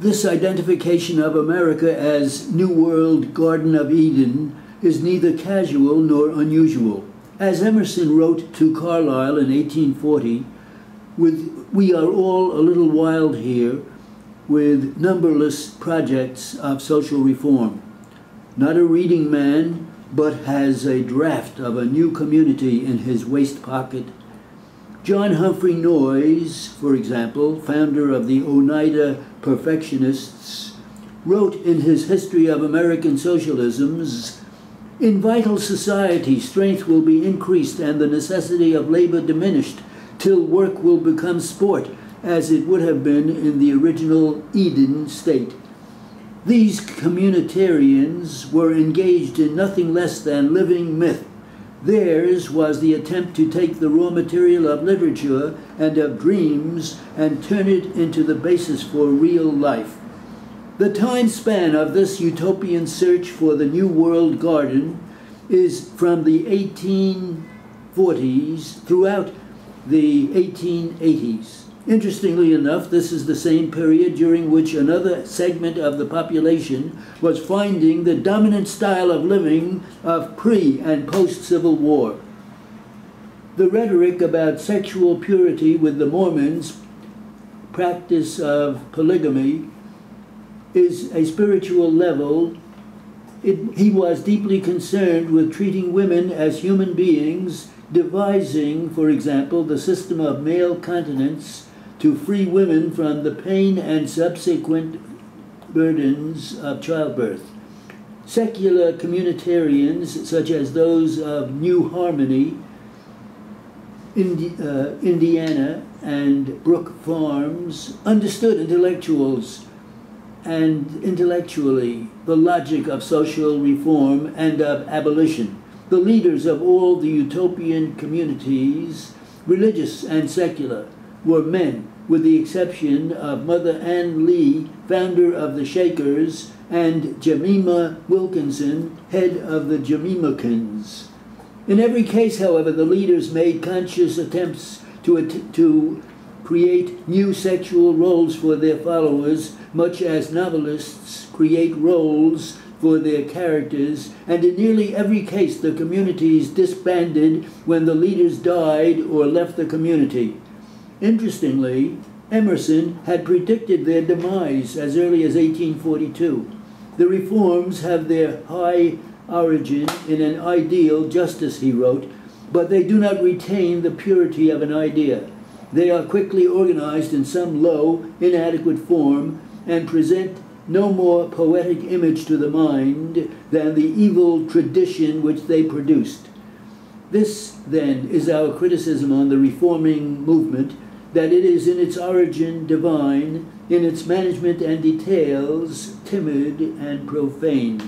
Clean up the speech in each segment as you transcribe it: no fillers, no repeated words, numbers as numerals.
This identification of America as New World Garden of Eden is neither casual nor unusual. As Emerson wrote to Carlyle in 1840, "We are all a little wild here with numberless projects of social reform. Not a reading man, but has a draft of a new community in his waist pocket." John Humphrey Noyes, for example, founder of the Oneida Perfectionists, wrote in his History of American Socialisms, "In vital society, strength will be increased and the necessity of labor diminished, till work will become sport, as it would have been in the original Eden state." These communitarians were engaged in nothing less than living myth. Theirs was the attempt to take the raw material of literature and of dreams and turn it into the basis for real life. The time span of this utopian search for the New World Garden is from the 1840s throughout the 1880s. Interestingly enough, this is the same period during which another segment of the population was finding the dominant style of living of pre- and post-Civil War. The rhetoric about sexual purity with the Mormons' practice of polygamy is a spiritual level. He was deeply concerned with treating women as human beings, devising, for example, the system of male continence to free women from the pain and subsequent burdens of childbirth. Secular communitarians, such as those of New Harmony, Indiana, and Brook Farms, understood intellectually the logic of social reform and of abolition. The leaders of all the utopian communities, religious and secular, were men, with the exception of Mother Ann Lee, founder of the Shakers, and Jemima Wilkinson, head of the Jemimikins. In every case, however, the leaders made conscious attempts to create new sexual roles for their followers, much as novelists create roles for their characters, and in nearly every case the communities disbanded when the leaders died or left the community. Interestingly, Emerson had predicted their demise as early as 1842. The reforms have their high origin in an ideal justice, he wrote, but they do not retain the purity of an idea. They are quickly organized in some low, inadequate form and present no more poetic image to the mind than the evil tradition which they produced. This, then, is our criticism on the reforming movement, that it is in its origin divine, in its management and details timid and profane.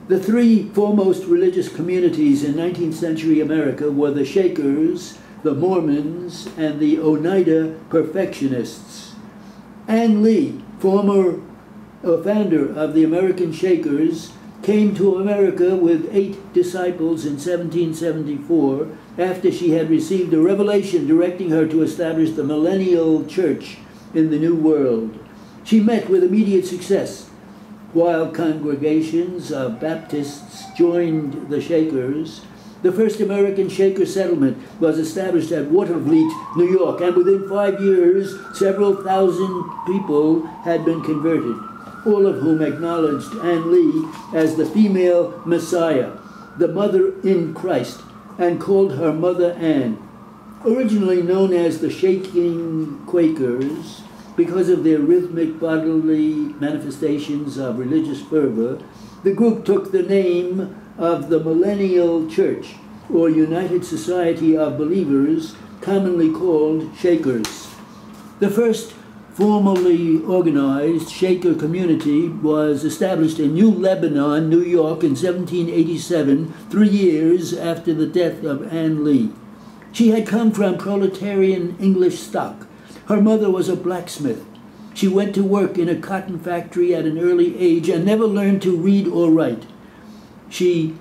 The three foremost religious communities in 19th century America were the Shakers, the Mormons, and the Oneida Perfectionists. Ann Lee, founder of the American Shakers, came to America with 8 disciples in 1774 after she had received a revelation directing her to establish the millennial church in the New World. She met with immediate success. While congregations of Baptists joined the Shakers, the first American Shaker settlement was established at Watervliet, New York, and within 5 years, several thousand people had been converted, all of whom acknowledged Ann Lee as the female Messiah, the mother in Christ, and called her Mother Ann. Originally known as the Shaking Quakers, because of their rhythmic bodily manifestations of religious fervor, the group took the name of the Millennial Church, or United Society of Believers, commonly called Shakers. The first formally organized Shaker community was established in New Lebanon, New York in 1787, 3 years after the death of Ann Lee. She had come from proletarian English stock. Her mother was a blacksmith. She went to work in a cotton factory at an early age and never learned to read or write. She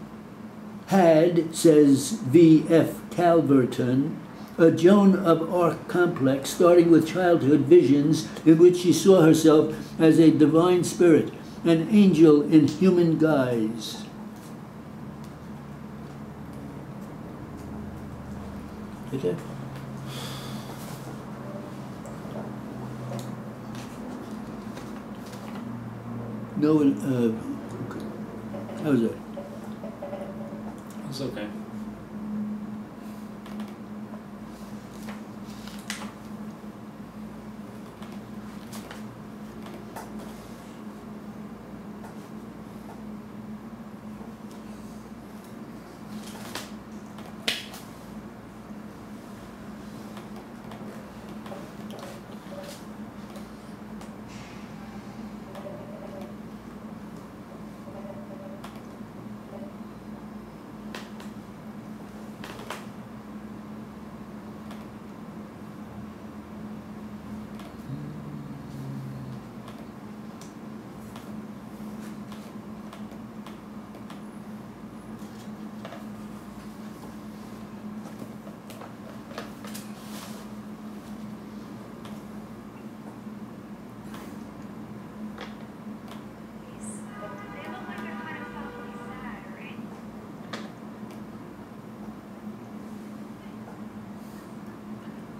had, says V.F. Calverton, a Joan of Arc complex, starting with childhood visions in which she saw herself as a divine spirit, an angel in human guise. Is that? No, how's that? It's okay.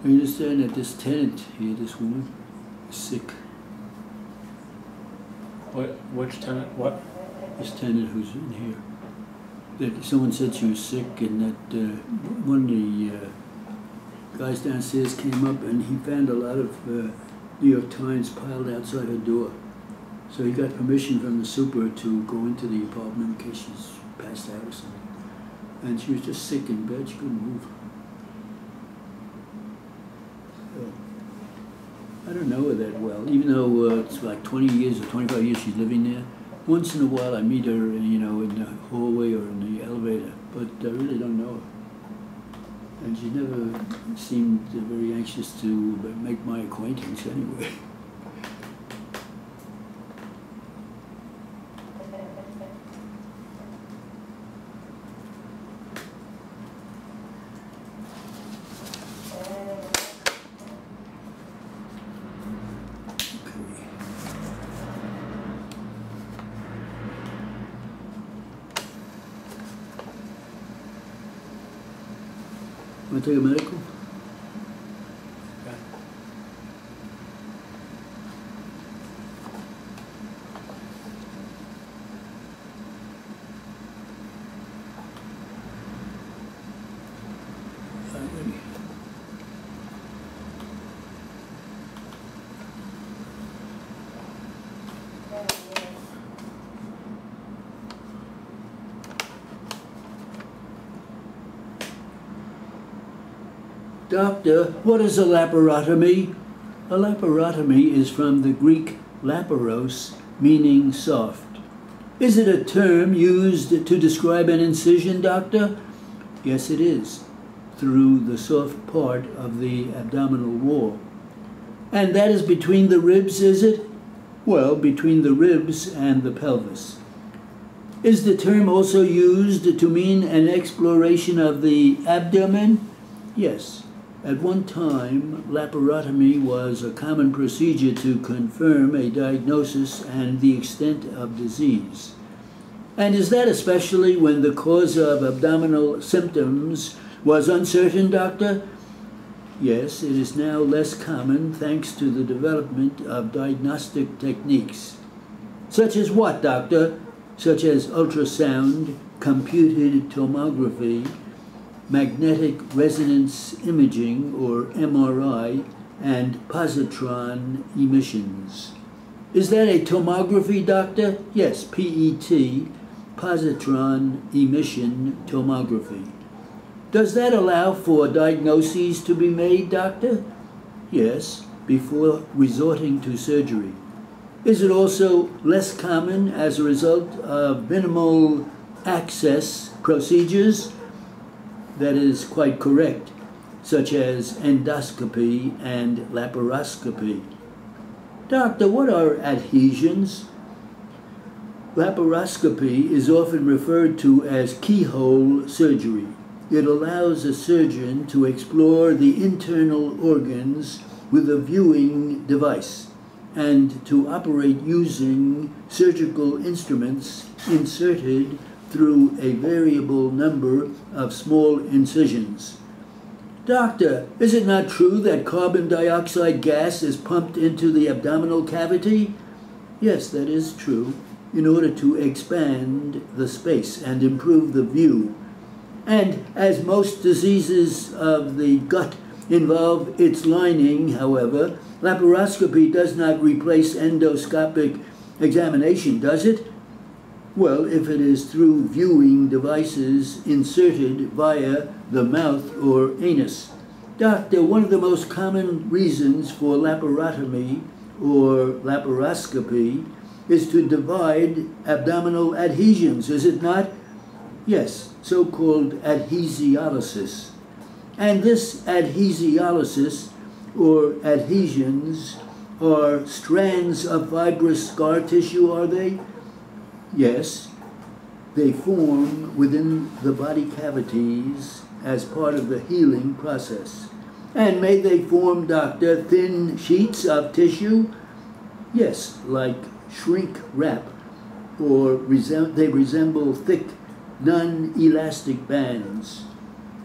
I understand that this tenant here, this woman, is sick. Which tenant? What? This tenant who's in here. That someone said she was sick, and that one of the guys downstairs came up and he found a lot of New York Times piled outside her door. So he got permission from the super to go into the apartment in case she's passed out or something. And she was just sick in bed, she couldn't move. I don't know her that well, even though it's like 20 years or 25 years she's living there. Once in a while I meet her, you know, in the hallway or in the elevator, but I really don't know her. And she never seemed very anxious to make my acquaintance anyway. Want to take a medical? Doctor, what is a laparotomy? A laparotomy is from the Greek laparos, meaning soft. Is it a term used to describe an incision, doctor? Yes, it is, through the soft part of the abdominal wall. And that is between the ribs, is it? Well, between the ribs and the pelvis. Is the term also used to mean an exploration of the abdomen? Yes. At one time, laparotomy was a common procedure to confirm a diagnosis and the extent of disease. And is that especially when the cause of abdominal symptoms was uncertain, doctor? Yes, it is now less common thanks to the development of diagnostic techniques. Such as what, doctor? Such as ultrasound, computed tomography, magnetic resonance imaging, or MRI, and positron emissions. Is that a tomography, doctor? Yes, PET, positron emission tomography. Does that allow for diagnoses to be made, doctor? Yes, before resorting to surgery. Is it also less common as a result of minimal access procedures? That is quite correct, such as endoscopy and laparoscopy. Doctor, what are adhesions? Laparoscopy is often referred to as keyhole surgery. It allows a surgeon to explore the internal organs with a viewing device and to operate using surgical instruments inserted through a variable number of small incisions. Doctor, is it not true that carbon dioxide gas is pumped into the abdominal cavity? Yes, that is true, in order to expand the space and improve the view. And as most diseases of the gut involve its lining, however, laparoscopy does not replace endoscopic examination, does it? Well, if it is through viewing devices inserted via the mouth or anus. Doctor, one of the most common reasons for laparotomy or laparoscopy is to divide abdominal adhesions, is it not? Yes, so-called adhesiolysis. And this adhesiolysis, or adhesions, are strands of fibrous scar tissue, are they? Yes, they form within the body cavities as part of the healing process. And may they form, doctor, thin sheets of tissue? Yes, like shrink wrap, or they resemble thick, non-elastic bands.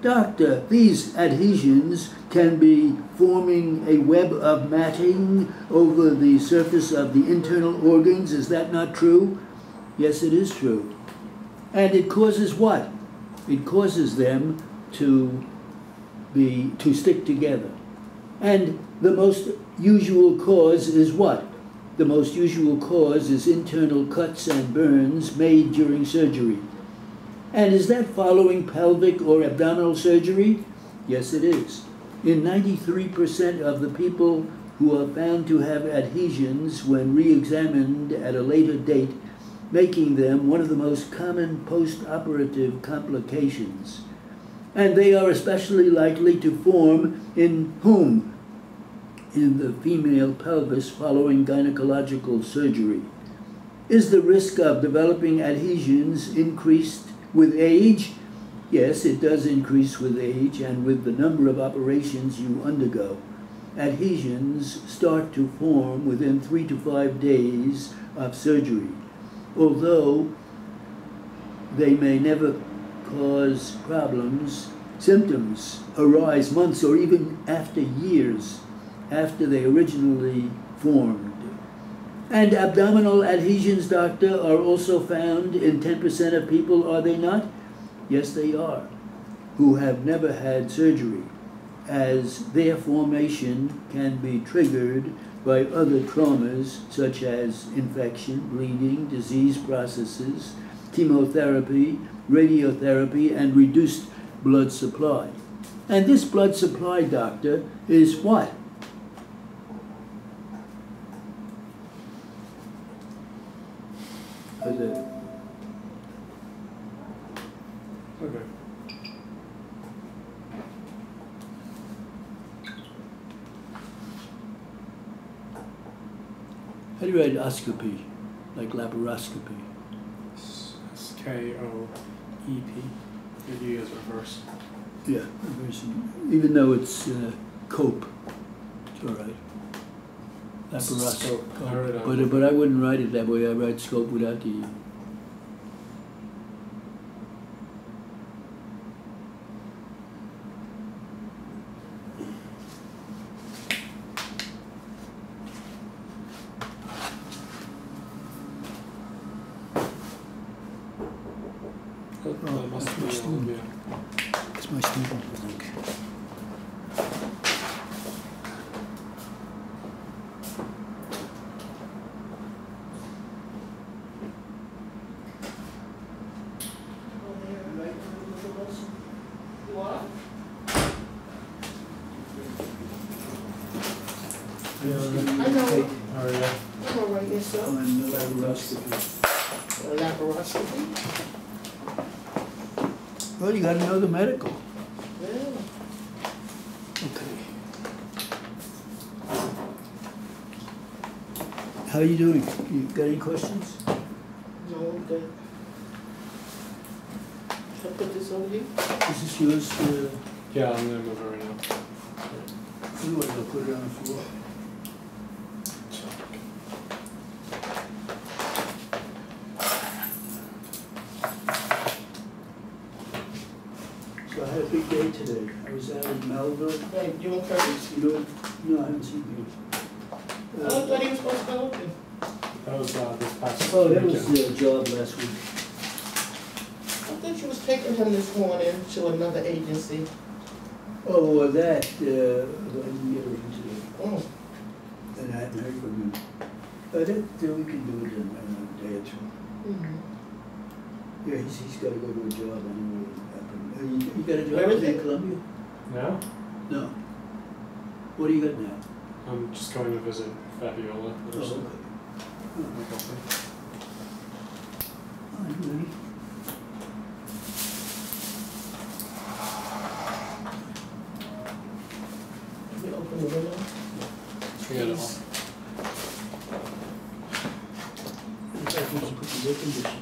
Doctor, these adhesions can be forming a web of matting over the surface of the internal organs. Is that not true? Yes, it is true. And it causes what? It causes them to stick together. And the most usual cause is what? The most usual cause is internal cuts and burns made during surgery. And is that following pelvic or abdominal surgery? Yes, it is. In 93% of the people who are found to have adhesions when re-examined at a later date, making them one of the most common post-operative complications. And they are especially likely to form in whom? In the female pelvis following gynecological surgery. Is the risk of developing adhesions increased with age? Yes, it does increase with age and with the number of operations you undergo. Adhesions start to form within 3 to 5 days of surgery, although they may never cause problems. Symptoms arise months or even after years after they originally formed. And abdominal adhesions, doctor, are also found in 10% of people, are they not? Yes, they are, who have never had surgery, as their formation can be triggered by other traumas such as infection, bleeding, disease processes, chemotherapy, radiotherapy, and reduced blood supply. And this blood supply, doctor, is what? Okay. How do you write oscopy, like laparoscopy? S-K-O-E-P. If you use reverse. Yeah, reversing. Even though it's cope, it's all right. Laparoscopy. But I wouldn't write it that way. I write scope without the E. That must be Olivia. It's my student, I think. I know. How are you? I'm all right, yourself. On laparoscopy. Laparoscopy? Well, you got to know the medical. Yeah. Okay. How are you doing? You got any questions? No, good. I put this over here? This is yours, Yeah, I'm gonna move it right now. otherwise I'll put it on the floor. So I had a big day today. I was out in Melville. Right, you and Curtis? You know, no, I haven't seen you. I thought he was supposed to go open. That was this past Oh, that was weekend. the job last week. I thought you was taking him this morning to another agency. Oh, well, that, I didn't get around to it, Oh, and I hadn't heard from him. But we can do it in a day or two. mhm. Yeah, he's gotta go to a job anyway. You got a Where job is in it? Columbia? Now? No. What do you got now? I'm just going to visit Fabiola. Oh, okay. Oh, My company. I'm ready. Let me open the window. Forget it all. In fact, we should put the air conditioning